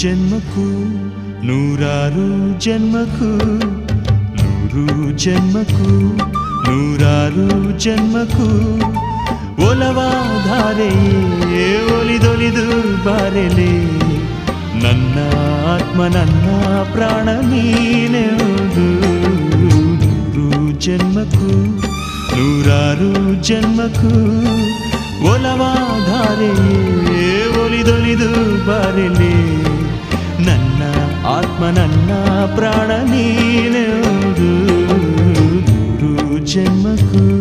ಜನ್ಮಕ್ಕೂ ನೂರಾರು ಜನ್ಮಕ್ಕೂ ನೂರು ಜನ್ಮಕ್ಕೂ ನೂರಾರು ಜನ್ಮಕ್ಕೂ ಒಲವಾಧಾರೆಯೇ ಒಲಿದೊಲಿದು ಬಾರೆಲೆ ನನ್ನ ಆತ್ಮ ನನ್ನ ಪ್ರಾಣ ನೀನೆಂದು ನೂರು ಜನ್ಮಕ್ಕೂ ನೂರಾರು ಜನ್ಮಕ್ಕೂ ಒಲವಾಧಾರೆಯೇ ಒಲಿದೊಲಿದು ಬಾರೆಲೆ ನನ್ನ ಆತ್ಮ ನನ್ನ ಪ್ರಾಣ ನೀನೆಂದು ನೂರು ಜನ್ಮಕ್ಕೂ